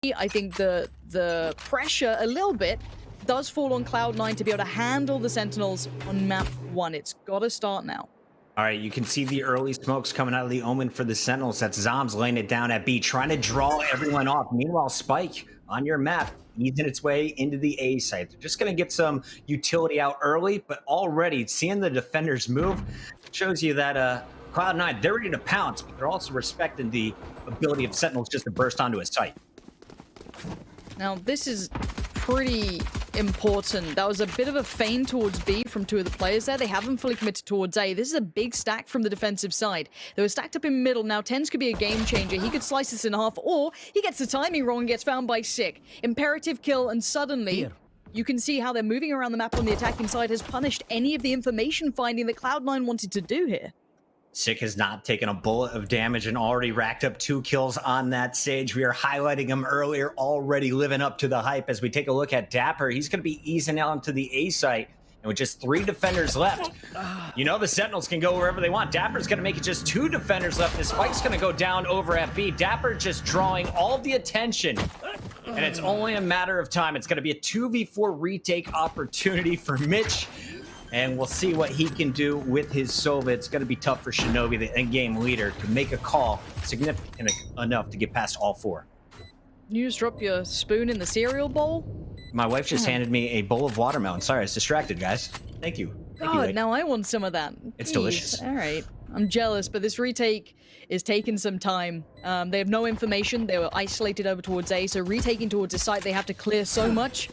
I think the pressure a little bit does fall on Cloud9 to be able to handle the Sentinels on map 1. It's got to start now. All right, you can see the early smokes coming out of the Omen for the Sentinels. That's zombs laying it down at B, trying to draw everyone off. Meanwhile, Spike on your map, easing its way into the A site. They're just going to get some utility out early, but already seeing the defenders move shows you that Cloud9, they're ready to pounce, but they're also respecting the ability of Sentinels just to burst onto a site. Now, this is pretty important. That was a bit of a feint towards B from two of the players there. They haven't fully committed towards A. This is a big stack from the defensive side. They were stacked up in middle. Now, TenZ could be a game changer. He could slice this in half, or he gets the timing wrong and gets found by Sick. Imperative kill, and suddenly you can see how they're moving around the map on the attacking side has punished any of the information finding that Cloud9 wanted to do here. Sick has not taken a bullet of damage and already racked up 2 kills on that stage. We are highlighting him earlier, already living up to the hype. As we take a look at dapr, he's going to be easing out into the A site. And with just 3 defenders left, you know the Sentinels can go wherever they want. dapr's going to make it just 2 defenders left. This fight's going to go down over at B. dapr just drawing all the attention. And it's only a matter of time. It's going to be a 2v4 retake opportunity for Mitch. And we'll see what he can do with his Sova. It's going to be tough for Shinobi, the end-game leader, to make a call significant enough to get past all 4. You just dropped your spoon in the cereal bowl? My wife just handed me a bowl of watermelon. Sorry, I was distracted, guys. Thank you. God, now I want some of that. It's Jeez. delicious. All right. I'm jealous, but this retake is taking some time. They have no information. They were isolated over towards A, so retaking towards the site, they have to clear so much.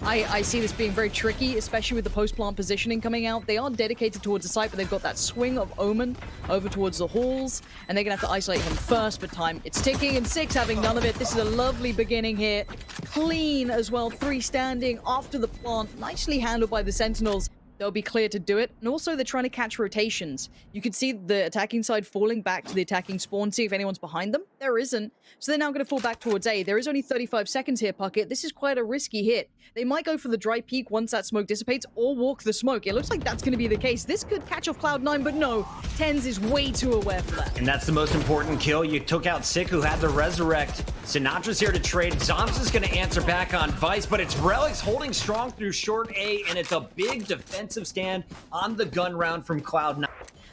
I see this being very tricky, especially with the post-plant positioning coming out. They are dedicated towards the site, but they've got that swing of Omen over towards the halls, and they're going to have to isolate him first, but it's ticking, and Six having none of it. This is a lovely beginning here. Clean as well, 3 standing after the plant. Nicely handled by the Sentinels. They'll be clear to do it. And also, they're trying to catch rotations. You can see the attacking side falling back to the attacking spawn, see if anyone's behind them. There isn't. So they're now going to fall back towards A. There is only 35 seconds here, Puckett. This is quite a risky hit. They might go for the dry peek once that smoke dissipates, or walk the smoke. It looks like that's going to be the case. This could catch off Cloud9, but no. TenZ is way too aware for that. And that's the most important kill. You took out Sick, who had the resurrect. Sinatra's here to trade. zombs is going to answer back on Vice, but it's Relyks holding strong through short A, and it's a big defensive stand on the gun round from Cloud9.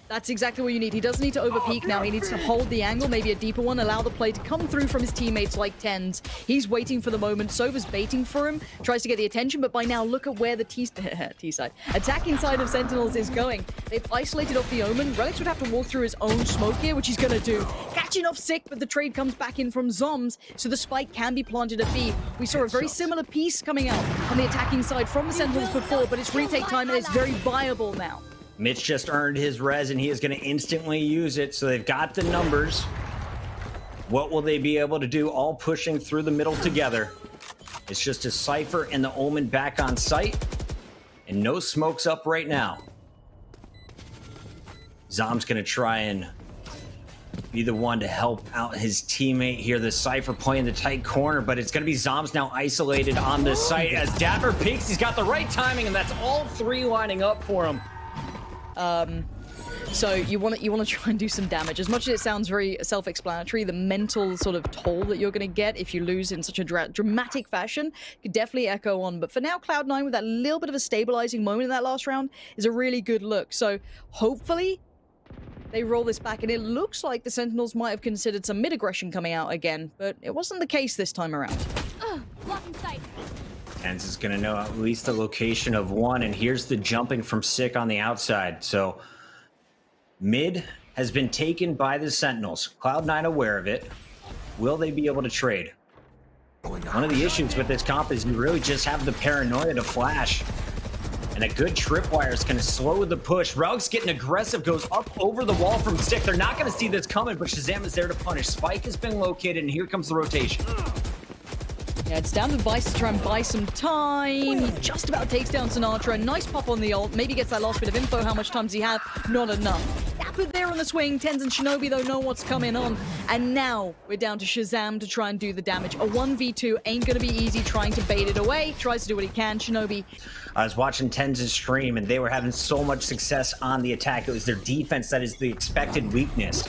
That's exactly what you need. He doesn't need to overpeak now. He needs to hold the angle, maybe a deeper one, allow the play to come through from his teammates like TenZ. He's waiting for the moment. Sova's baiting for him, tries to get the attention, but by now, look at where the T-side, attacking side of Sentinels is going. They've isolated off the Omen. Relyks would have to walk through his own smoke here, which he's going to do. Catching off Sick, but the trade comes back in from zombs, so the spike can be planted at B. We saw a very similar piece coming out on the attacking side from the Sentinels before, but it's retake time, and it's very viable now. Mitch just earned his res, and he is going to instantly use it, so they've got the numbers. What will they be able to do, all pushing through the middle together? It's just a Cypher and the Omen back on site, and no smokes up right now. zombs going to try and be the one to help out his teammate here. The Cypher playing the tight corner, but it's going to be zombs now isolated on this site as dapr peeks. He's got the right timing, and that's all 3 lining up for him. So you want to try and do some damage. As much as it sounds very self-explanatory, the mental sort of toll that you're going to get if you lose in such a dramatic fashion could definitely echo on. But for now, Cloud9 with that little bit of a stabilizing moment in that last round is a really good look. So hopefully they roll this back, and it looks like the Sentinels might have considered some mid-aggression coming out again, but it wasn't the case this time around. Blocking sight. TenZ is going to know at least the location of one, and here's the jumping from Sick on the outside. So mid has been taken by the Sentinels. Cloud9 aware of it. Will they be able to trade? One of the issues with this comp is you really just have the paranoia to flash. And a good tripwire is going to slow the push. Relyks getting aggressive, goes up over the wall from Sick. They're not going to see this coming, but ShahZaM is there to punish. Spike has been located, and here comes the rotation. Yeah, it's down to Vice to try and buy some time. He just about takes down sinatraa. Nice pop on the ult. Maybe gets that last bit of info. How much time does he have? Not enough. dapr there on the swing. TenZ and Shinobi, though, know what's coming on. And now we're down to ShahZaM to try and do the damage. A 1v2 ain't going to be easy trying to bait it away. Tries to do what he can. Shinobi. I was watching TenZ's stream, and they were having so much success on the attack. It was their defense that is the expected weakness.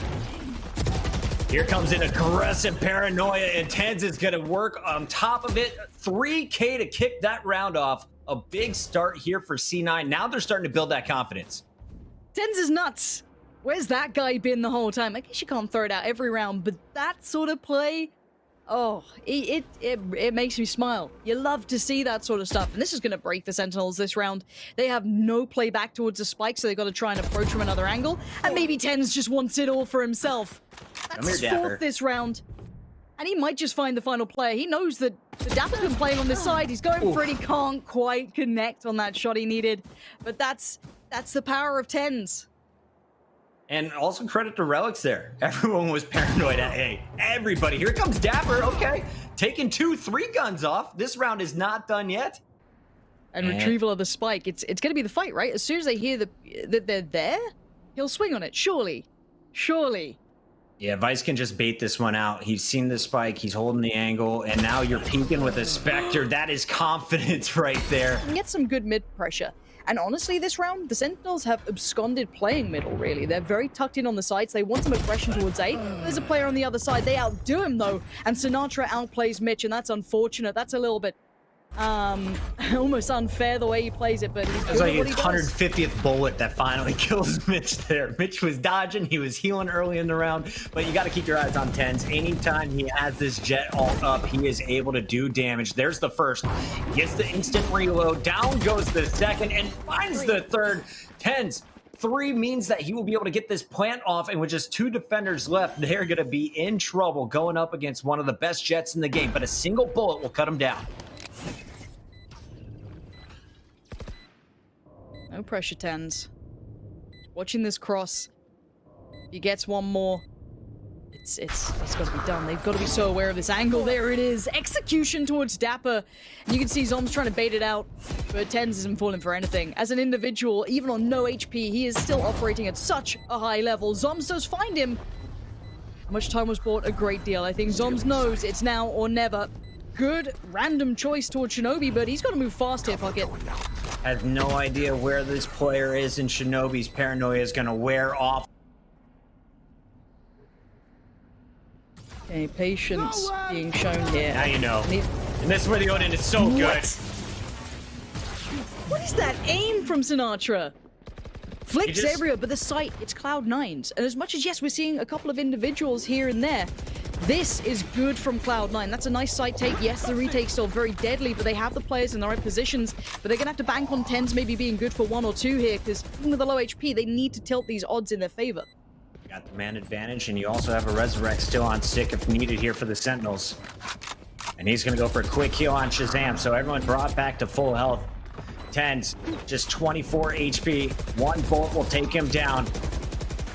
Here comes an aggressive paranoia, and TenZ is going to work on top of it. 3K to kick that round off. A big start here for C9. Now they're starting to build that confidence. TenZ is nuts. Where's that guy been the whole time? I guess you can't throw it out every round, but that sort of play, oh, it makes me smile. You love to see that sort of stuff. And this is going to break the Sentinels this round. They have no play back towards the spike, so they've got to try and approach from another angle. And maybe TenZ just wants it all for himself. That's his fourth this round. And he might just find the final player. He knows that the dappr's been playing on this side. He's going for it. He can't quite connect on that shot he needed. But that's the power of TenZ. And also credit to Relyks there. Everyone was paranoid. Hey, everybody. Here comes dapr. Okay. Taking 2-3 guns off. This round is not done yet. And retrieval of the spike. It's going to be the fight, right? As soon as they hear that they're there, he'll swing on it. Surely. Surely. Yeah, Vice can just bait this one out. He's seen the spike. He's holding the angle. And now you're peeking with a Spectre. That is confidence right there. You can get some good mid pressure. And honestly, this round, the Sentinels have absconded playing middle, really. They're very tucked in on the sides. They want some aggression towards A. There's a player on the other side. They outdo him, though. And sinatraa outplays Mitch, and that's unfortunate. That's a little bit almost unfair the way he plays it, but he's good like at what his he does. 150th bullet that finally kills Mitch there. Mitch was dodging, he was healing early in the round, but you got to keep your eyes on TenZ. Anytime he has this jet all up, he is able to do damage. There's the first, gets the instant reload, down goes the second, and finds the third. TenZ, 3 means that he will be able to get this plant off, and with just 2 defenders left, they're going to be in trouble going up against one of the best jets in the game, but a single bullet will cut him down. No pressure, TenZ. Watching this cross. He gets one more. It's got to be done. They've got to be so aware of this angle. There it is. Execution towards dapr. And you can see zombs trying to bait it out. But TenZ isn't falling for anything. As an individual, even on no HP, he is still operating at such a high level. Zombs does find him. How much time was bought? A great deal. I think zombs knows it's now or never. Good random choice towards shinobi, but he's got to move fast here, fuck it. Has no idea where this player is, and shinobi's paranoia is going to wear off. Okay, patience being shown here. Now you know. And this is where the Odin is so good. What is that aim from sinatraa? Flicks just... everywhere, but the sight, it's Cloud9's. And as much as, yes, we're seeing a couple of individuals here and there, this is good from Cloud9. That's a nice side take. Yes, the retake's still very deadly, but they have the players in the right positions. But they're going to have to bank on TenZ maybe being good for 1 or 2 here, because even with the low HP, they need to tilt these odds in their favor. Got the man advantage, and you also have a Resurrect still on stick if needed here for the Sentinels. And he's going to go for a quick heal on ShahZaM, so everyone brought back to full health. TenZ, just 24 HP. 1 bullet will take him down.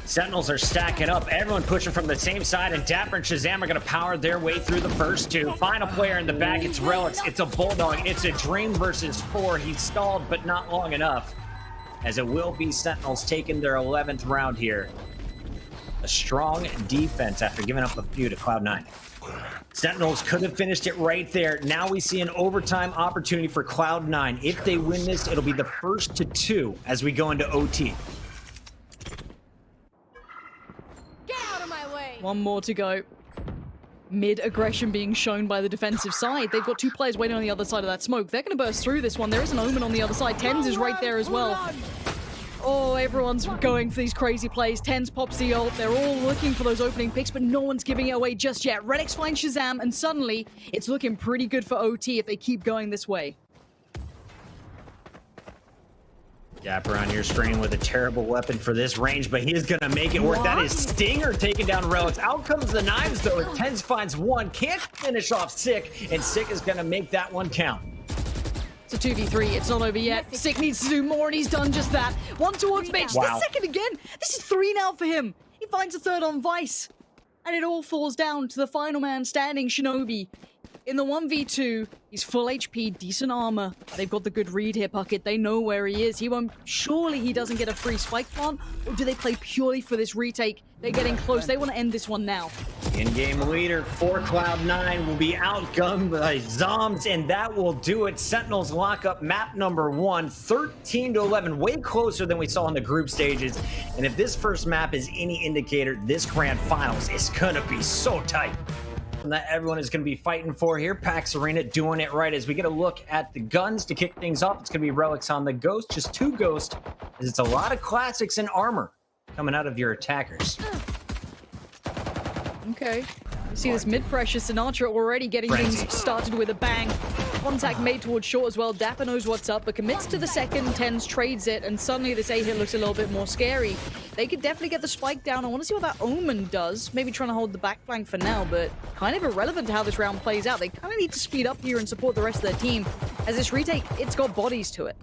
Sentinels are stacking up. Everyone pushing from the same side, and dapr and ShahZaM are going to power their way through the first 2. Final player in the back, it's Relyks. It's a Bulldog. It's a Dream versus 4. He's stalled, but not long enough, as it will be Sentinels taking their 11th round here. A strong defense after giving up a few to Cloud9. Sentinels could have finished it right there. Now we see an overtime opportunity for Cloud9. If they win this, it'll be the first to 2 as we go into OT. Get out of my way. 1 more to go. Mid-aggression being shown by the defensive side. They've got 2 players waiting on the other side of that smoke. They're going to burst through this one. There is an Omen on the other side. TenZ is right there as well. Oh, everyone's going for these crazy plays. TenZ pops the ult. They're all looking for those opening picks, but no one's giving it away just yet. Relyks finds ShahZaM, and suddenly it's looking pretty good for OT if they keep going this way. dapr on your screen with a terrible weapon for this range, but he is going to make it work. That is Stinger taking down Relyks. Out comes the knives, though. TenZ finds 1. Can't finish off Sick, and Sick is going to make that one count. It's a 2v3. It's not over yet. Sick needs to do more, and he's done just that. 1 towards Mitch. Wow. The second again. This is 3 now for him. He finds a 3rd on Vice. And it all falls down to the final man standing, shinobi. In the 1v2, he's full HP, decent armor. They've got the good read here, Puckett. They know where he is. He won't. Surely he doesn't get a free spike plant, or do they play purely for this retake? They're getting close. They want to end this one now. In-game leader for Cloud9 will be outgunned by zombs, and that will do it. Sentinels lock up map number 1, 13-11, way closer than we saw in the group stages. And if this first map is any indicator, this grand finals is gonna be so tight. And that everyone is going to be fighting for here. PAX Arena doing it right. As we get a look at the guns to kick things off, it's going to be Relyks on the Ghost, just 2 Ghost, as it's a lot of classics and armor coming out of your attackers. Okay. You see this mid-pressure, sinatraa already getting things started with a bang. Contact made towards short as well. dapr knows what's up, but commits to the second. TenZ trades it, and suddenly this A hit looks a little bit more scary. They could definitely get the spike down. I want to see what that Omen does. Maybe trying to hold the back flank for now, but kind of irrelevant to how this round plays out. They kind of need to speed up here and support the rest of their team. As this retake, it's got bodies to it.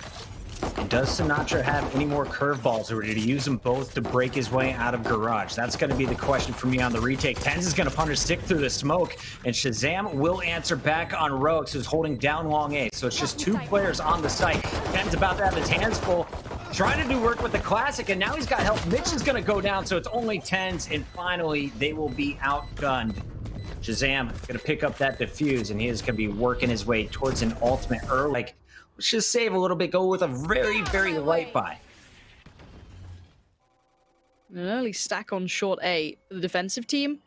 And does sinatraa have any more curveballs, or did he use them both to break his way out of garage? That's going to be the question for me on the retake. TenZ is going to punish stick through the smoke, and ShahZaM will answer back on Relyks, who's holding down long A. So it's just 2 players on the site. TenZ about to have his hands full, trying to do work with the classic, and now he's got help. Mitch is going to go down, so it's only TenZ, and finally they will be outgunned. ShahZaM going to pick up that defuse, and he is going to be working his way towards an ultimate early. Let's just save a little bit, go with a very, very light buy. An early stack on short A for the defensive team.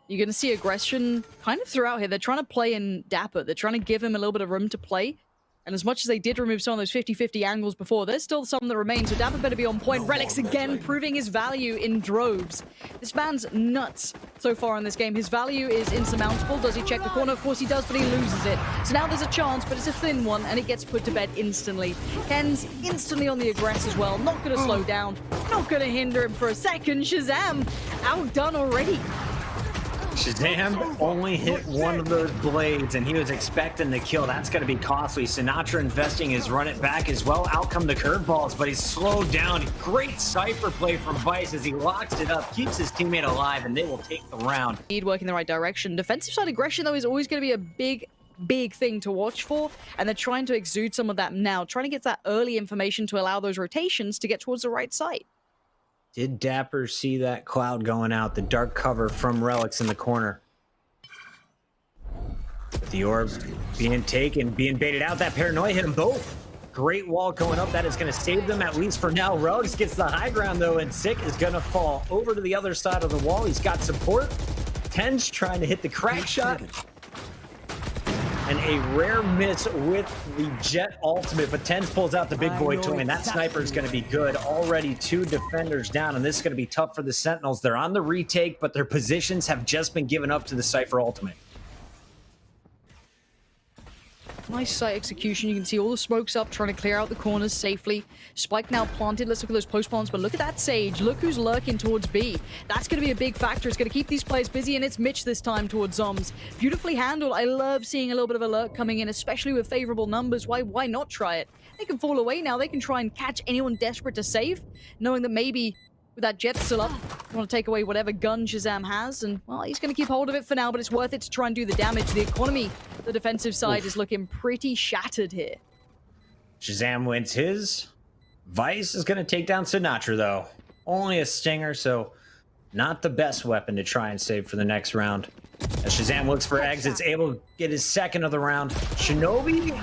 You're going to see aggression kind of throughout here. They're trying to play in dapr. They're trying to give him a little bit of room to play. And as much as they did remove some of those 50-50 angles before, there's still some that remain, so dapr better be on point. Relyks again proving his value in droves. This man's nuts so far in this game. His value is insurmountable. Does he check the corner? Of course he does, but he loses it. So now there's a chance, but it's a thin one, and it gets put to bed instantly. TenZ instantly on the aggress as well. Not going to slow down. Not going to hinder him for a second. ShahZaM outdone already. ShahZaM only hit one of those blades, and he was expecting the kill. That's going to be costly. sinatraa investing his run it back as well. Out come the curveballs, but he's slowed down. Great Cypher play from Vice as he locks it up, keeps his teammate alive, and they will take the round. Need work in the right direction. Defensive side aggression, though, is always going to be a big thing to watch for, and they're trying to exude some of that now, trying to get that early information to allow those rotations to get towards the right site. Did dapr see that cloud going out? The dark cover from Relyks in the corner. With the orb being taken, being baited out. That paranoia hit them both. Great wall going up. That is going to save them, at least for now. Relyks gets the high ground, though, and Sick is going to fall over to the other side of the wall. He's got support. TenZ trying to hit the crack shot. And a rare miss with the Jet ultimate, but TenZ pulls out the big boy toy, and that sniper is going to be good. Already 2 defenders down, and this is going to be tough for the Sentinels. They're on the retake, but their positions have just been given up to the Cypher ultimate. Nice site execution. You can see all the smokes up, trying to clear out the corners safely. Spike now planted. Let's look at those post plants, but look at that Sage. Look who's lurking towards B. That's going to be a big factor. It's going to keep these players busy, and it's Mitch this time towards zombs. Beautifully handled. I love seeing a little bit of a lurk coming in, especially with favorable numbers. Why not try it? They can fall away now. They can try and catch anyone desperate to save, knowing that maybe with that Jet still up, you want to take away whatever gun ShahZaM has, and, well, he's going to keep hold of it for now, but it's worth it to try and do the damage. The economy, the defensive side, is looking pretty shattered here. ShahZaM wins his. Vice is going to take down sinatraa, though. Only a stinger, so not the best weapon to try and save for the next round. As ShahZaM looks for exits, able to get his second of the round. Shinobi?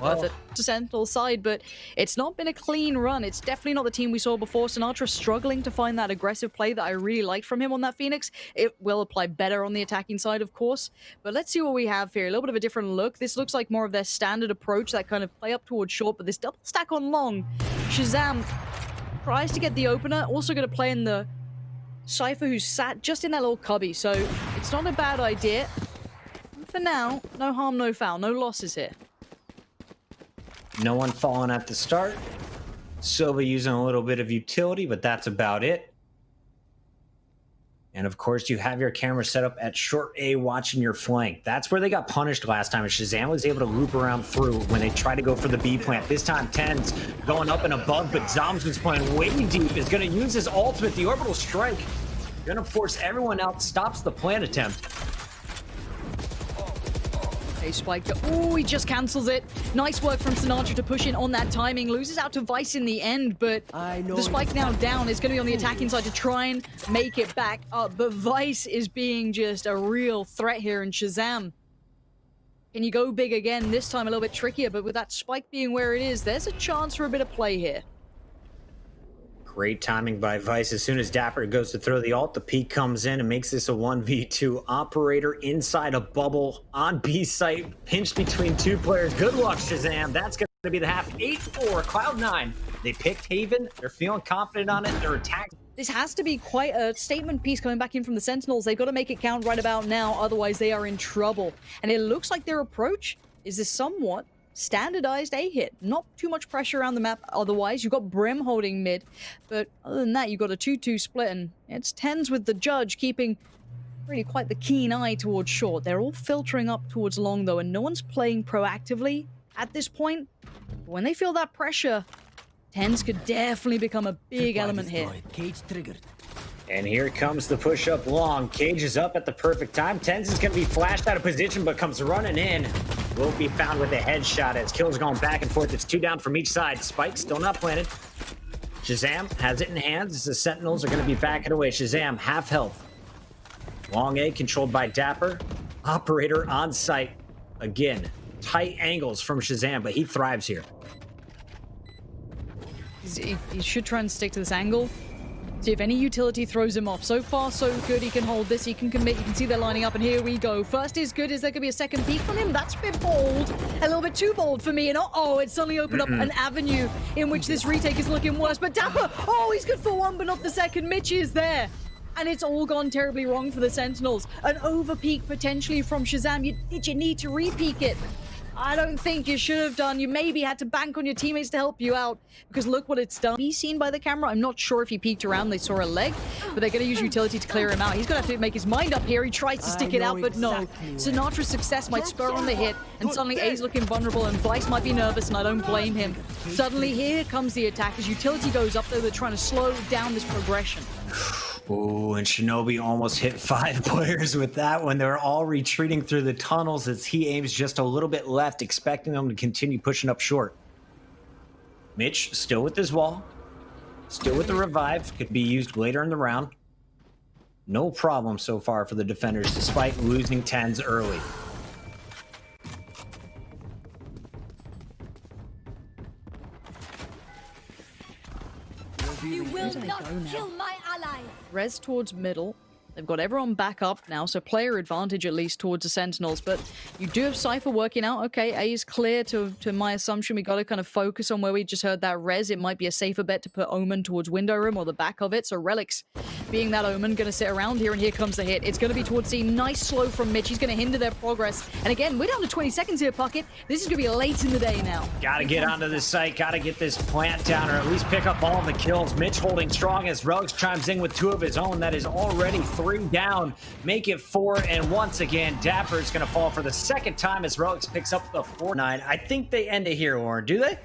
Well, it's a Sentinel side, but it's not been a clean run. It's definitely not the team we saw before. sinatraa struggling to find that aggressive play that I really liked from him on that Phoenix. It will apply better on the attacking side, of course. But let's see what we have here. A little bit of a different look. This looks like more of their standard approach, that kind of play up towards short, but this double stack on long. ShahZaM tries to get the opener. Also going to play in the Cypher, who's sat just in that little cubby. So it's not a bad idea. And for now, no harm, no foul. No losses here. No one falling at the start. Silva using a little bit of utility, but that's about it. And of course, you have your camera set up at short A, watching your flank. That's where they got punished last time. And ShahZaM was able to loop around through when they tried to go for the B plant. This time, TenZ going up and above, but zombs was playing way deep. Is going to use his ultimate, the orbital strike. Going to force everyone out, stops the plant attempt. A spike. Oh, he just cancels it. Nice work from Sinatraa to push in on that timing. Loses out to Vice in the end, but the spike now down is going to be on the attacking side to try and make it back up. But Vice is being just a real threat here, and ShahZaM, can you go big again? This time a little bit trickier, but with that spike being where it is, there's a chance for a bit of play here. Great timing by Vice. As soon as dapr goes to throw the ult, the peek comes in and makes this a 1v2. Operator inside a bubble on B site, pinched between two players. Good luck, ShahZaM. That's going to be the half. 8-4, Cloud9. They picked Haven. They're feeling confident on it. They're attacked. This has to be quite a statement piece coming back in from the Sentinels. They've got to make it count right about now, otherwise they are in trouble. And it looks like their approach is this somewhat standardized A hit. Not too much pressure around the map otherwise. You've got Brim holding mid, but other than that, you've got a 2-2 split, and it's TenZ with the judge keeping really quite the keen eye towards short. They're all filtering up towards long though, and no one's playing proactively at this point. But when they feel that pressure, TenZ could definitely become a big element here. Cage triggered. And here comes the push up long. Cage is up at the perfect time. TenZ is going to be flashed out of position, but comes running in. Will be found with a headshot as kills going back and forth. It's 2 down from each side. Spike still not planted. ShahZaM has it in hands as the Sentinels are going to be backing away. ShahZaM half health. Long A controlled by dapr. Operator on site. Again, tight angles from ShahZaM, but he thrives here. He should try and stick to this angle. See if any utility throws him off. So far, so good. He can hold this. He can commit. You can see they're lining up, and here we go. First is good. Is there going to be a second peek from him? That's a bit bold. A little bit too bold for me. And oh, it suddenly opened up an avenue in which this retake is looking worse. But dapr, oh, he's good for one, but not the second. Mitch is there. And it's all gone terribly wrong for the Sentinels. An over peek potentially from ShahZaM. Did you need to re-peek it? I don't think you should have done. You maybe had to bank on your teammates to help you out, because look what it's done. He's seen by the camera. I'm not sure if he peeked around. They saw a leg, but they're going to use utility to clear him out. He's going to have to make his mind up here. He tries to stick it out, but no. Sinatra's success might spur on the hit, and suddenly A's looking vulnerable, and Vice might be nervous, and I don't blame him. Suddenly, here comes the attack. As utility goes up, though, they're trying to slow down this progression. Ooh, and shinobi almost hit 5 players with that one. They're all retreating through the tunnels as he aims just a little bit left, expecting them to continue pushing up short. Mitch still with his wall, still with the revive, could be used later in the round. No problem so far for the defenders, despite losing TenZ early. You will not kill my allies. Res towards middle. They've got everyone back up now, so player advantage at least towards the Sentinels. But you do have Cypher working out. Okay, A is clear to my assumption. We got to kind of focus on where we just heard that res. It might be a safer bet to put Omen towards window room or the back of it. So Relyks, being that Omen, going to sit around here, and here comes the hit. It's going to be towards C. Nice slow from Mitch. He's going to hinder their progress. And again, we're down to 20 seconds here, Puckett. This is going to be late in the day now. Got to get onto this site. Got to get this plant down, or at least pick up all the kills. Mitch holding strong as Relyks chimes in with 2 of his own. That is already 3 down. Make it 4, and once again, dapr is going to fall for the second time as Relyks picks up the 4-9. I think they end it here, Warren. Do they?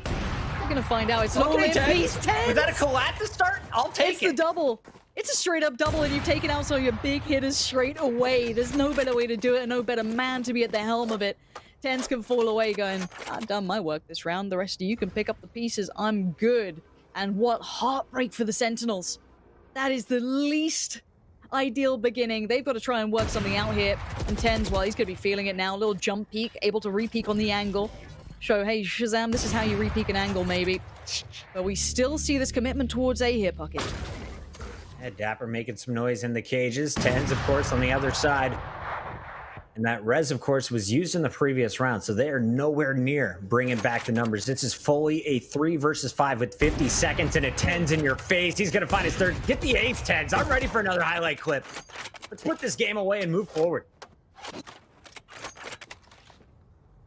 We're going to find out. It's an all-in piece. TenZ! Was that a collat to start? I'll take it. It's the double. It's a straight-up double, and you've taken out some of your big hitters straight away. There's no better way to do it, and no better man to be at the helm of it. TenZ can fall away going, I've done my work this round. The rest of you can pick up the pieces. I'm good. And what heartbreak for the Sentinels. That is the least ideal beginning. They've got to try and work something out here. And TenZ, well, he's going to be feeling it now. A little jump peek, able to re-peek on the angle. Show, hey, ShahZaM, this is how you re-peek an angle, maybe. But we still see this commitment towards A here, Puckett. Yeah, dapr making some noise in the cages. TenZ, of course, on the other side. And that res, of course, was used in the previous round, so they are nowhere near bringing back the numbers. This is fully a 3 versus 5 with 50 seconds and a TenZ in your face. He's going to find his third. Get the 8th, TenZ. I'm ready for another highlight clip. Let's put this game away and move forward.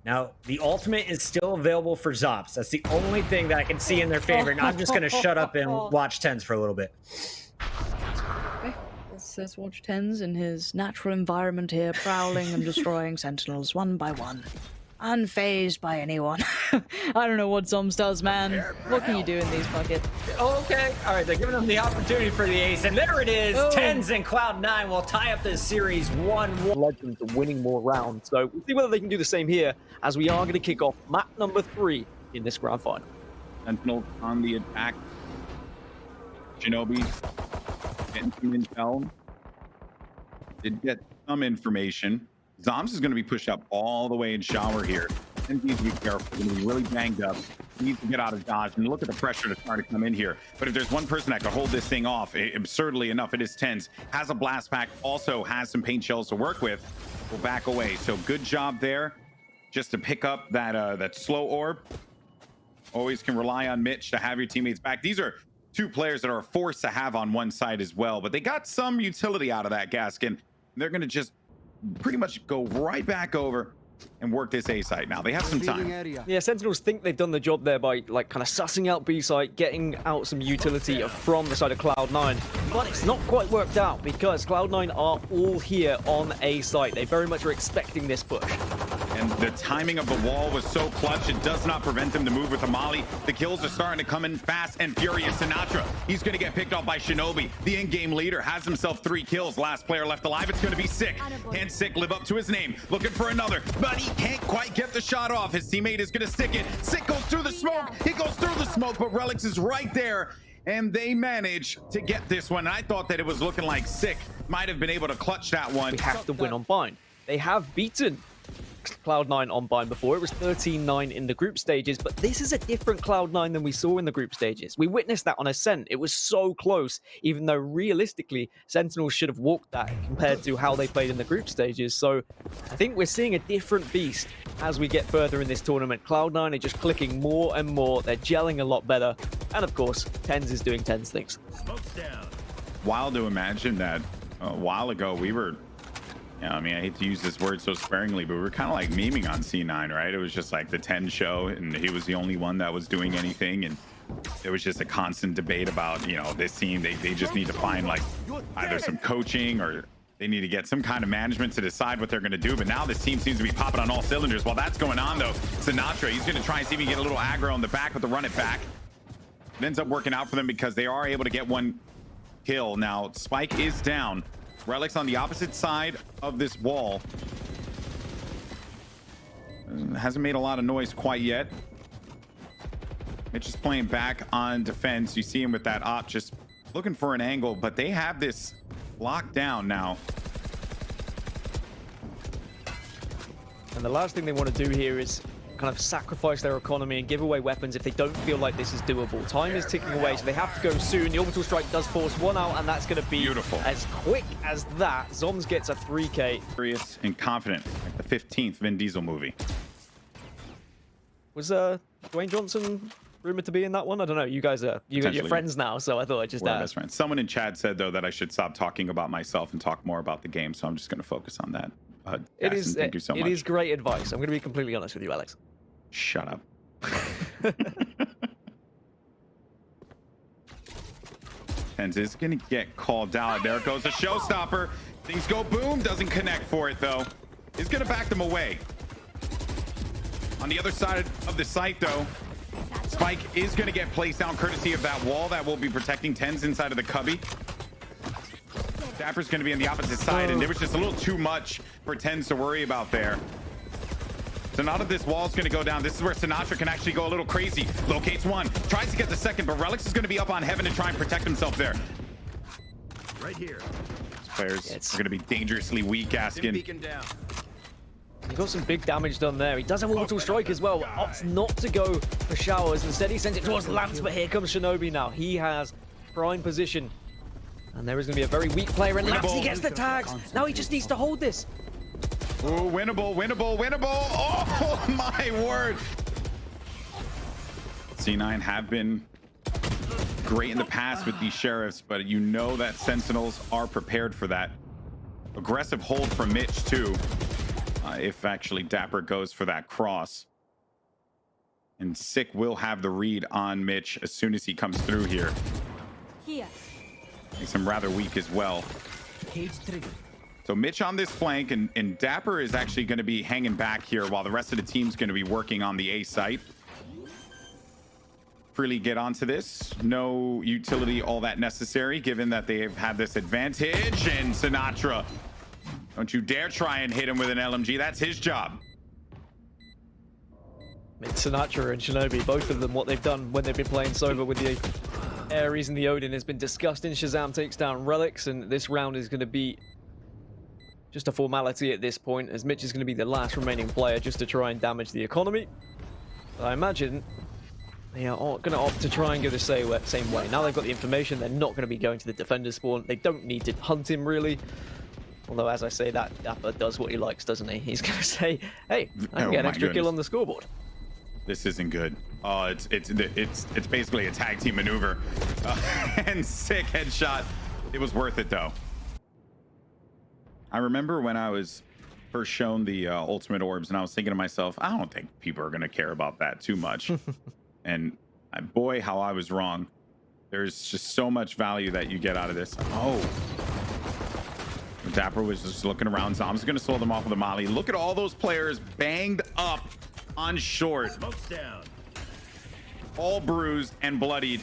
Now, the ultimate is still available for zombs. That's the only thing that I can see in their favor, and I'm just going to shut up and watch TenZ for a little bit. Let's watch TenZ in his natural environment here, prowling and destroying Sentinels one by one. unfazed by anyone. I don't know what zombs does, man. What can you do in these buckets? Okay, all right, they're giving them the opportunity for the ace, and there it is. Oh. TenZ and Cloud9 will tie up this series 1-1. Legends are winning more rounds, so we'll see whether they can do the same here, as we are going to kick off map number 3 in this grand final. Sentinels on the attack. Shinobi getting some intel. Did get some information. Zombs is going to be pushed up all the way in shower here. And needs to be careful. Going to be really banged up. Needs to get out of dodge. And look at the pressure to start to come in here. But if there's one person that could hold this thing off, absurdly enough, it is TenZ. Has a blast pack. Also has some paint shells to work with. Will back away. So good job there. Just to pick up that slow orb. Always can rely on Mitch to have your teammates back. These are two players that are a force to have on one side as well. But they got some utility out of that Gaskin. They're going to just pretty much go right back over and work this A site. Now they have some time. Yeah, Sentinels think they've done the job there by like kind of sussing out B site, getting out some utility from the side of Cloud9, but it's not quite worked out because Cloud9 are all here on A site. They very much are expecting this push. And the timing of the wall was so clutch, it does not prevent them to move with the molly. The kills are starting to come in fast and furious. Sinatraa, he's going to get picked off by Shinobi. The in-game leader has himself 3 kills. Last player left alive, it's going to be Sick. Can Sick live up to his name? Looking for another, but he can't quite get the shot off. His teammate is going to stick it. Sick goes through the smoke. He goes through the smoke, but Relyks is right there. And they manage to get this one. I thought that it was looking like Sick might have been able to clutch that one. We have to win on bind. They have beaten Cloud9 on bind before. It was 13-9 in the group stages, but this is a different Cloud9 than we saw in the group stages. We witnessed that on Ascent. It was so close, even though realistically, Sentinels should have walked that compared to how they played in the group stages. So I think we're seeing a different beast as we get further in this tournament. Cloud9 are just clicking more and more. They're gelling a lot better. And of course, TenZ is doing TenZ things. Wild to imagine that a while ago we were, I mean, I hate to use this word so sparingly, but we were kind of like memeing on C9, right? It was just like the TenZ show, and he was the only one that was doing anything. And there was just a constant debate about, this team, they just need to find like either some coaching or they need to get some kind of management to decide what they're going to do. But now this team seems to be popping on all cylinders. While that's going on, though, Sinatraa, he's going to try and see if he can get a little aggro on the back with the run it back. It ends up working out for them because they are able to get one kill. Now, Spike is down. Relyks on the opposite side of this wall. Hasn't made a lot of noise quite yet. Mitch is playing back on defense. You see him with that op just looking for an angle, but they have this locked down now. And the last thing they want to do here is kind of sacrifice their economy and give away weapons if they don't feel like this is doable. Time is ticking away, so they have to go soon. The orbital strike does force one out, and that's going to be beautiful. As quick as that. Zombs gets a 3K. Serious and confident, like the 15th Vin Diesel movie. Was Dwayne Johnson rumored to be in that one? I don't know. You guys are you're friends now, so I thought I'd just We're ask. best friends. Someone in chat said though that I should stop talking about myself and talk more about the game, so I'm just going to focus on that. It Gaston, is. thank you so much. It is great advice. I'm going to be completely honest with you, Alex. Shut up. TenZ is going to get called out. There goes a showstopper. Things go boom. Doesn't connect for it, though. He's going to back them away. On the other side of the site, though, Spike is going to get placed down courtesy of that wall that will be protecting TenZ inside of the cubby. Dapr's going to be on the opposite side, and there was just a little too much for TenZ to worry about there. So now that this wall is going to go down, this is where Sinatraa can actually go a little crazy. Locates one, tries to get the second, but Relyks is going to be up on heaven to try and protect himself there. Right here. These players are going to be dangerously weak, Gaskin. He got some big damage done there. He does have orbital strike as well. Opts not to go for showers. Instead, he sends it towards Lance, but here comes Shinobi now. He has prime position. And there is going to be a very weak player in Lance. He gets the tags. Now he just needs to hold this. Oh, winnable, winnable, winnable. Oh, my word. C9 have been great in the past with these sheriffs, but you know that Sentinels are prepared for that. Aggressive hold from Mitch, too. If actually dapr goes for that cross. And Sick will have the read on Mitch as soon as he comes through here. Here. Makes him rather weak as well. Cage trigger. So Mitch on this flank, and dapr is actually going to be hanging back here while the rest of the team's going to be working on the A site. Freely get onto this. No utility all that necessary, given that they've had this advantage. And sinatraa, don't you dare try and hit him with an LMG. That's his job. I mean, sinatraa and shinobi, both of them, what they've done when they've been playing Sova with the Ares and the Odin has been disgusting. ShahZaM takes down Relyks, and this round is going to be just a formality at this point, as Mitch is going to be the last remaining player just to try and damage the economy. But I imagine they are going to opt to try and go the same way. Now they've got the information, they're not going to be going to the defender spawn. They don't need to hunt him, really. Although, as I say, that dapr does what he likes, doesn't he? He's going to say, hey, I can get an extra kill on the scoreboard. This isn't good. Oh, it's basically a tag team maneuver. And sick headshot. It was worth it, though. I remember when I was first shown the ultimate orbs, and I was thinking to myself, I don't think people are going to care about that too much. And boy, how I was wrong. There's just so much value that you get out of this. Oh. dapr was just looking around. Zombs going to slow them off with a molly. Look at all those players banged up on short. Smoke's down. All bruised and bloodied.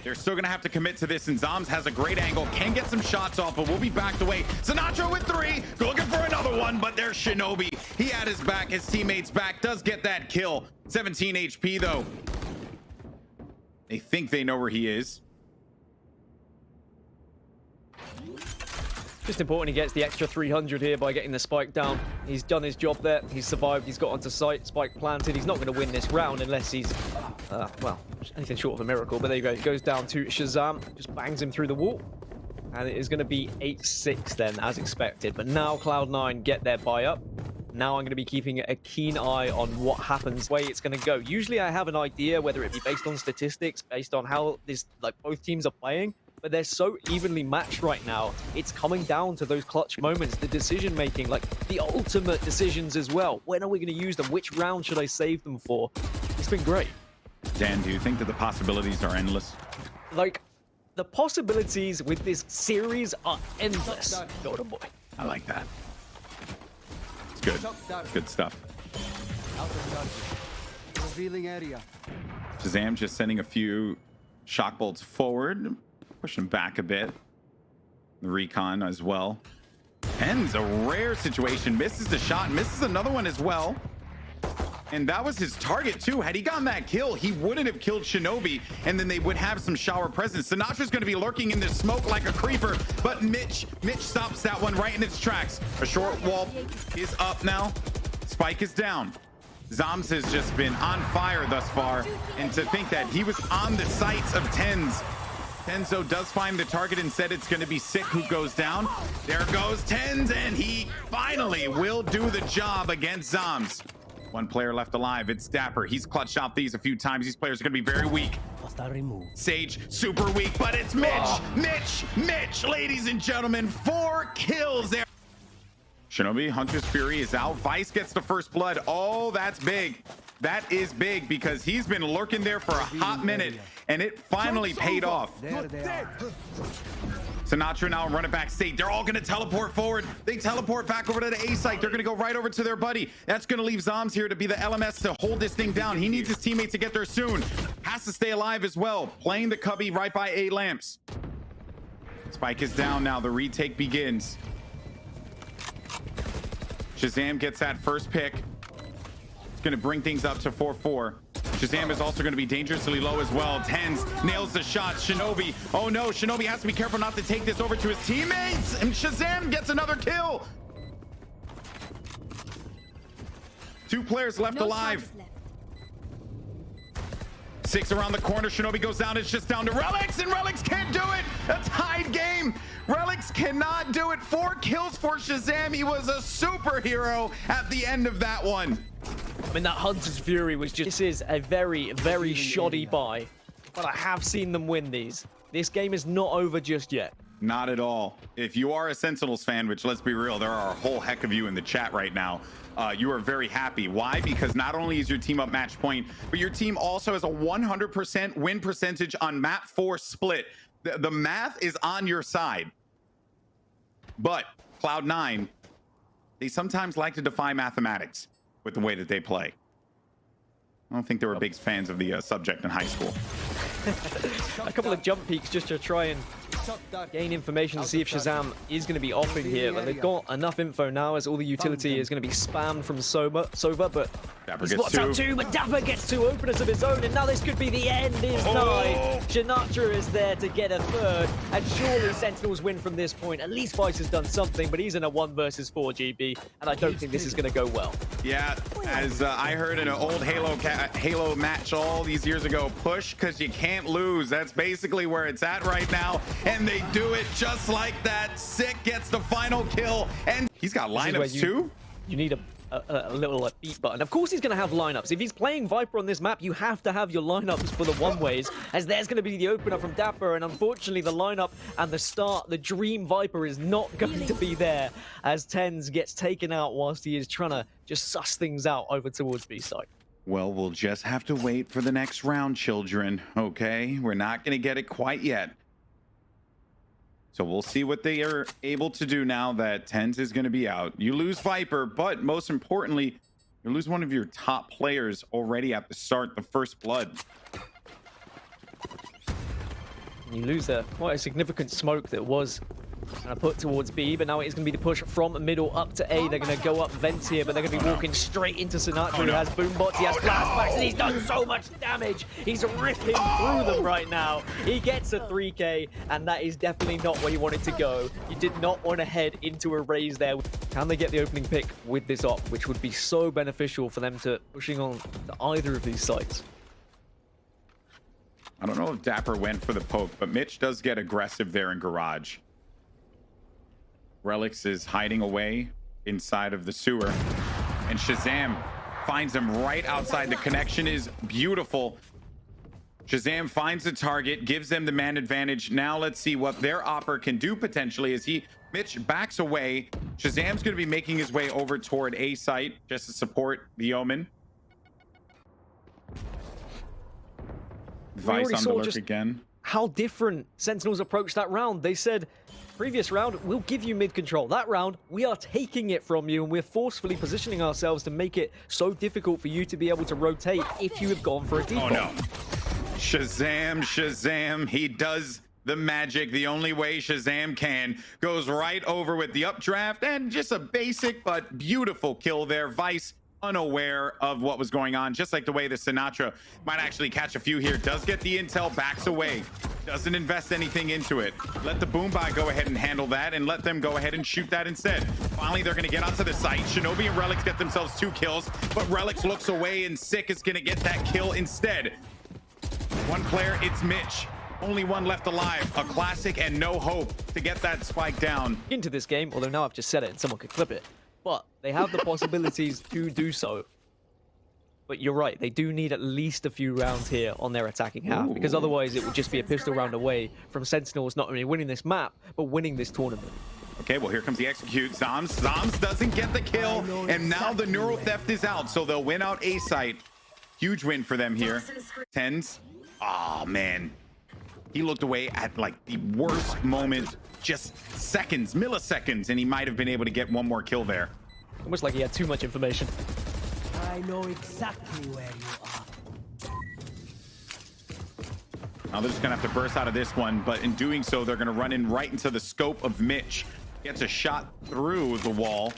They're still going to have to commit to this, and zombs has a great angle, can get some shots off, but will be backed away. sinatraa with 3, looking for another one, but there's shinobi. He had his back, his teammates back, does get that kill. 17 HP though. They think they know where he is. Just important he gets the extra 300 here by getting the spike down. He's done his job there. He's survived. He's got onto site. Spike planted. He's not going to win this round unless he's, well, anything short of a miracle. But there you go. He goes down to ShahZaM. Just bangs him through the wall. And it is going to be 8-6 then, as expected. But now Cloud9 get their buy up. Now I'm going to be keeping a keen eye on what happens, way it's going to go. Usually I have an idea, whether it be based on statistics, based on how both teams are playing. But they're so evenly matched right now. It's coming down to those clutch moments, the decision making, like the ultimate decisions as well. When are we going to use them? Which round should I save them for? It's been great. Dan, do you think that the possibilities are endless? Like, the possibilities with this series are endless. Golden boy. I like that. It's good. Good stuff. Revealing area. ShahZaM just sending a few shock bolts forward. Push him back a bit. The recon as well. TenZ, a rare situation. Misses the shot, misses another one as well. And that was his target too. Had he gotten that kill, he wouldn't have killed shinobi, and then they would have some shower presence. Sinatra's going to be lurking in the smoke like a creeper, but Mitch stops that one right in its tracks. A short wall is up now. Spike is down. Zombs has just been on fire thus far, and to think that he was on the sights of TenZ. TenZ does find the target and said it's going to be Sick who goes down. There goes TenZ, and he finally will do the job against Zombs. One player left alive. It's dapr. He's clutched out these a few times. These players are going to be very weak. Sage, super weak, but it's Mitch. Mitch, ladies and gentlemen, 4 kills there. Shinobi, Hunter's Fury is out. Vice gets the first blood. Oh, that's big. That is big because he's been lurking there for a hot minute, and it finally paid off. sinatraa now running back state. They're all going to teleport forward. They teleport back over to the A site. They're going to go right over to their buddy. That's going to leave Zombs here to be the LMS to hold this thing down. He needs his teammates to get there soon. Has to stay alive as well. Playing the cubby right by A lamps. Spike is down now. The retake begins. ShahZaM gets that first pick. Going to bring things up to 4-4. ShahZaM is also going to be dangerously low as well. TenZ nails the shot. Shinobi, oh no, Shinobi has to be careful not to take this over to his teammates, and ShahZaM gets another kill. 2 players left alive. 6 around the corner. Shinobi goes down. It's just down to Relyks, and Relyks can't do it. A tied game. Relyks cannot do it. 4 kills for ShahZaM. He was a superhero at the end of that one. I mean, that Hunter's Fury was just... This is a very, very shoddy buy, but I have seen them win these. This game is not over just yet. Not at all. If you are a Sentinels fan, which let's be real, there are a whole heck of you in the chat right now, you are very happy. Why? Because not only is your team up match point, but your team also has a 100% win percentage on map 4 split. The math is on your side. But Cloud9, they sometimes like to defy mathematics with the way that they play. I don't think they were big fans of the subject in high school. A couple of jump peeks just to try and gain information to see if ShahZaM is going to be offing here, but they've got enough info now as all the utility is going to be spammed from Sova, but dapr spots gets out two, but dapr gets two openers of his own, and now this could be the end is nigh. Sinatraa is there to get a third, and surely Sentinels win from this point. At least Vice has done something, but he's in a 1 versus 4 GB, and I don't think this is going to go well. Yeah, as I heard in an old Halo match all these years ago, push because you can't lose. That's basically where it's at right now, and they do it just like that. Sick gets the final kill, and he's got lineups too. You need a little beat button. Of course he's going to have lineups. If he's playing Viper on this map, you have to have your lineups for the one-ways, as there's going to be the opener from dapr, and unfortunately the lineup and the start, the Dream Viper is not going to be there, as TenZ gets taken out whilst he is trying to just suss things out over towards B side. Well, we'll just have to wait for the next round, children, okay? We're not going to get it quite yet. So we'll see what they are able to do now that TenZ is going to be out. You lose Viper, but most importantly, you lose one of your top players already at the start, the first blood. You lose quite a significant smoke that was going to put towards B, but now it's going to be the push from middle up to A. They're going to go up vents here, but they're going to be walking straight into sinatraa, who has boombots, he has flashbacks, and he's done so much damage. He's ripping through them right now. He gets a 3K, and that is definitely not where you wanted to go. You did not want to head into a raise there. Can they get the opening pick with this op, which would be so beneficial for them to pushing on to either of these sites? I don't know if dapr went for the poke, but Mitch does get aggressive there in garage. Relyks is hiding away inside of the sewer, and ShahZaM finds him right outside. The connection is beautiful. ShahZaM finds the target, gives them the man advantage. Now let's see what their opper can do potentially as Mitch backs away. ShahZaM's going to be making his way over toward A site just to support the Omen. Vice on the lurk again. How different Sentinels approached that round. They said, previous round, we'll give you mid control. That round, we are taking it from you, and we're forcefully positioning ourselves to make it so difficult for you to be able to rotate if you have gone for a default. Oh no. ShahZaM, he does the magic the only way ShahZaM can. Goes right over with the updraft, and just a basic but beautiful kill there. Vice unaware of what was going on, just like the way the sinatraa might actually catch a few here. Does get the intel, backs away, doesn't invest anything into it. Let the boombai go ahead and handle that, and let them go ahead and shoot that instead. Finally, they're going to get onto the site. Shinobi and Relyks get themselves 2 kills, but Relyks looks away, and Sick is going to get that kill instead. One player, it's Mitch. Only one left alive. A classic and no hope to get that spike down. Into this game, although now I've just said it and someone could clip it. But they have the possibilities to do so. But you're right, they do need at least a few rounds here on their attacking half, because otherwise it would just be a pistol round away from Sentinels not only winning this map, but winning this tournament. Okay, well, here comes the execute. zombs doesn't get the kill, and now the neural theft is out, so they'll win out A site. Huge win for them here. TenZ. Oh, man. He looked away at like the worst moment, just seconds, milliseconds, and he might have been able to get one more kill there. Almost like he had too much information. I know exactly where you are. Now they're just gonna have to burst out of this one, but in doing so, they're gonna run in right into the scope of Mitch. Gets a shot through the wall.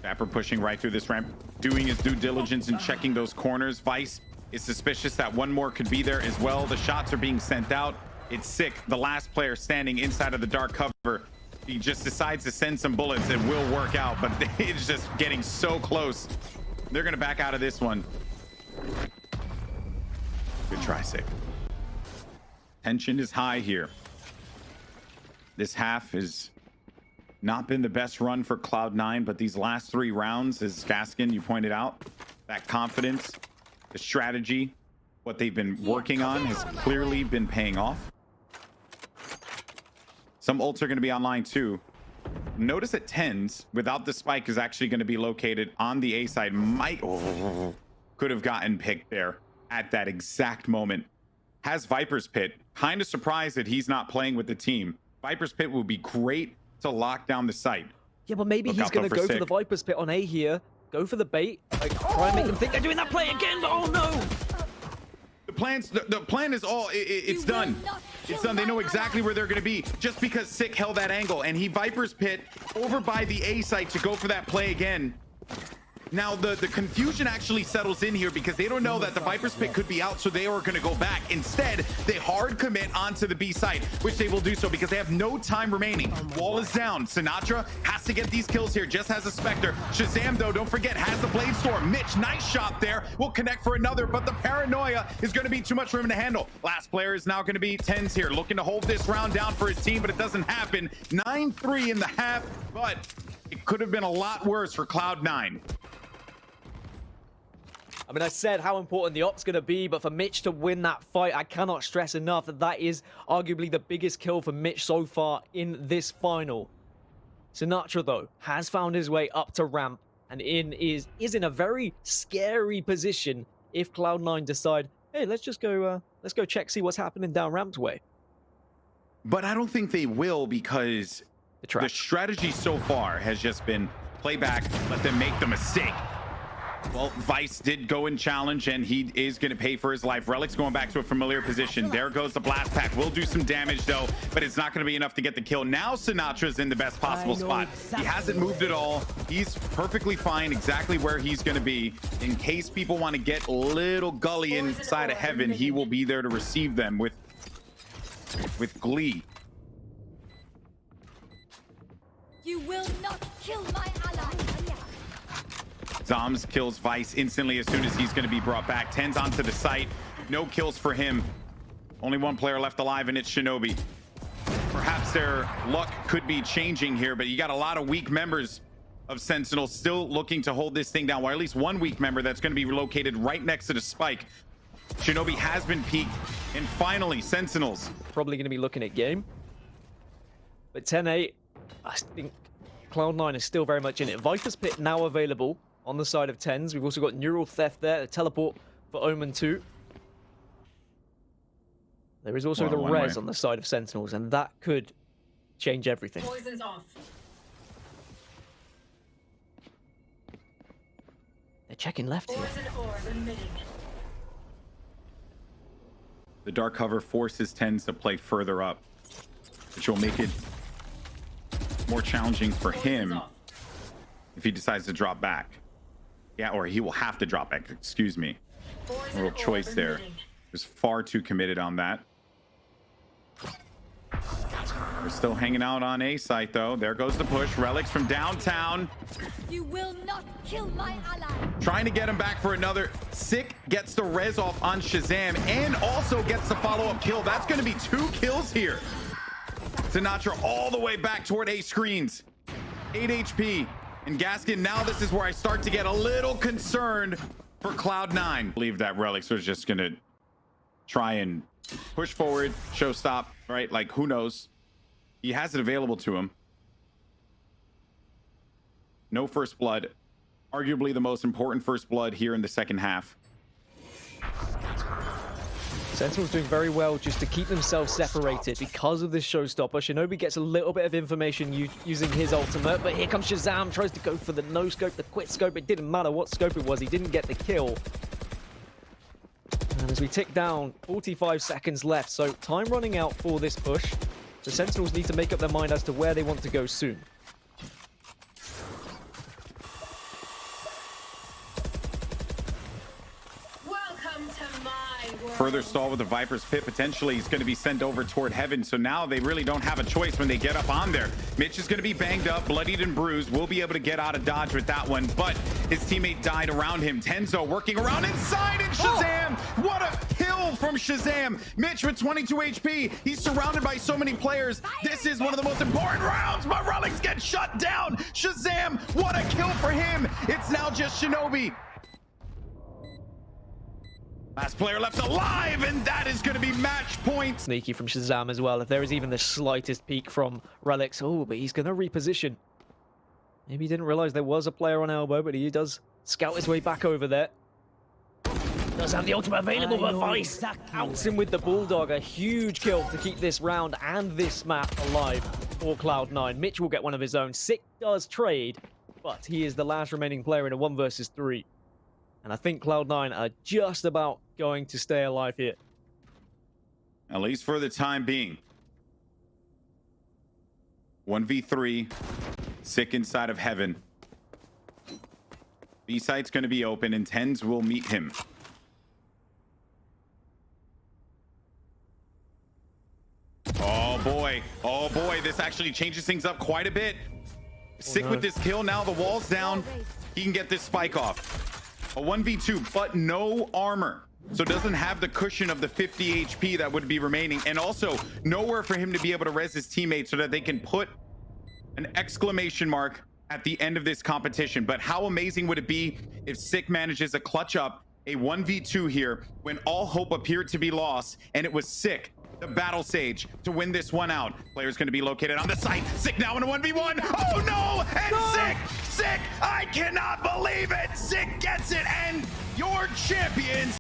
dapr pushing right through this ramp, doing his due diligence and checking those corners. Vice is suspicious that one more could be there as well. The shots are being sent out. It's Sick, the last player standing inside of the dark cover. He just decides to send some bullets. It will work out, but it's just getting so close. They're going to back out of this one. Good try, Sick. Tension is high here. This half has not been the best run for Cloud9, but these last 3 rounds, as Gaskin, you pointed out, that confidence, the strategy, what they've been working on has clearly been paying off. Some ults are going to be online too. Notice that TenZ, without the spike, is actually going to be located on the A side. Could have gotten picked there at that exact moment. Has Viper's Pit, kind of surprised that he's not playing with the team. Viper's Pit would be great to lock down the site. Yeah, but maybe Look he's out, going though, to for go for the Sick. Viper's Pit on A here. Go for the bait. Like, try and make them think they're doing that play again. Oh, no. The plan is all, it's done. It's done. They know exactly where they're going to be just because Sick held that angle, and he Viper's Pit over by the A site to go for that play again. Now, the confusion actually settles in here because they don't know that the Viper's Pit could be out, so they are going to go back. Instead, they hard commit onto the B site, which they will do so because they have no time remaining. Wall is down. Sinatraa has to get these kills here, just has a Spectre. ShahZaM, though, don't forget, has the Blade Storm. Mitch, nice shot there. Will connect for another, but the paranoia is going to be too much for him to handle. Last player is now going to be TenZ here, looking to hold this round down for his team, but it doesn't happen. 9-3 in the half, but it could have been a lot worse for Cloud9. I mean, I said how important the op's going to be, but for Mitch to win that fight, I cannot stress enough that that is arguably the biggest kill for Mitch so far in this final. Sinatraa, though, has found his way up to ramp and is in a very scary position if Cloud9 decide, hey, let's go check, see what's happening down ramped way. But I don't think they will because the strategy so far has just been play back, let them make the mistake. Well, Vice did go and challenge, and he is going to pay for his life. Relyks going back to a familiar position. There goes the blast pack. Will do some damage, though, but it's not going to be enough to get the kill. Now Sinatra's in the best possible spot. He hasn't moved at all. He's perfectly fine exactly where he's going to be. In case people want to get a little gully inside of heaven, he will be there to receive them with glee. You will not kill my ally. Zombs kills Vice instantly as soon as he's going to be brought back. TenZ onto the site. No kills for him. Only one player left alive, and it's Shinobi. Perhaps their luck could be changing here, but you got a lot of weak members of Sentinels still looking to hold this thing down, or at least one weak member that's going to be located right next to the spike. Shinobi has been peaked, and finally, Sentinels. Probably going to be looking at game. But 10-8, I think Cloud9 is still very much in it. Viper's Pit now available on the side of TenZ. We've also got Neural Theft there, a teleport for Omen 2. There is also the res on the side of Sentinels, and that could change everything. Poison's off. They're checking left here. Poison orb emitting. The dark cover forces TenZ to play further up, which will make it more challenging for him if he decides to drop back. Yeah, or he will have to drop back, excuse me. A little choice there. He was far too committed on that. We're still hanging out on A site, though. There goes the push. Relyks from downtown. You will not kill my ally. Trying to get him back for another. Sick gets the res off on ShahZaM and also gets the follow-up kill. That's going to be 2 kills here. Sinatraa all the way back toward A screens. 8 HP. And Gaskin, now this is where I start to get a little concerned for Cloud9. I believe that Relyks was just going to try and push forward, show stop, right? Like, who knows? He has it available to him. No first blood. Arguably the most important first blood here in the second half. Sentinels doing very well just to keep themselves separated because of this showstopper. Shinobi gets a little bit of information using his ultimate, but here comes ShahZaM, tries to go for the no scope, the quit scope. It didn't matter what scope it was, he didn't get the kill. And as we tick down, 45 seconds left, so time running out for this push. The Sentinels need to make up their mind as to where they want to go soon. Further stall with the Viper's Pit. Potentially he's going to be sent over toward heaven. So now they really don't have a choice when they get up on there. Mitch is going to be banged up, bloodied and bruised. Will be able to get out of dodge with that one, but his teammate died around him. TenZ working around inside, and ShahZaM! What a kill from ShahZaM! Mitch with 22 HP. He's surrounded by so many players. This is one of the most important rounds, but Relyks gets shut down. ShahZaM, what a kill for him! It's now just Shinobi. Last player left alive, and that is going to be match point. Sneaky from ShahZaM as well. If there is even the slightest peek from Relyks, oh, but he's going to reposition. Maybe he didn't realize there was a player on elbow, but he does scout his way back over there. Does have the ultimate available, but Vice outs him with the Bulldog. A huge kill to keep this round and this map alive for Cloud9. Mitch will get one of his own. Sick does trade, but he is the last remaining player in a 1 versus 3. And I think Cloud9 are just about going to stay alive here. At least for the time being. 1v3. Sick inside of heaven. B site's going to be open and TenZ will meet him. Oh boy, this actually changes things up quite a bit. Sick with this kill, now the wall's down. He can get this spike off. A 1v2, but no armor. So doesn't have the cushion of the 50 HP that would be remaining. And also nowhere for him to be able to res his teammates so that they can put an exclamation mark at the end of this competition. But how amazing would it be if Sick manages to clutch up a 1v2 here when all hope appeared to be lost, and it was Sick, the battle sage, to win this one out. Player's going to be located on the site. Sick now in a 1v1. Oh no! And Sick, I cannot believe it. Sick gets it, and your champions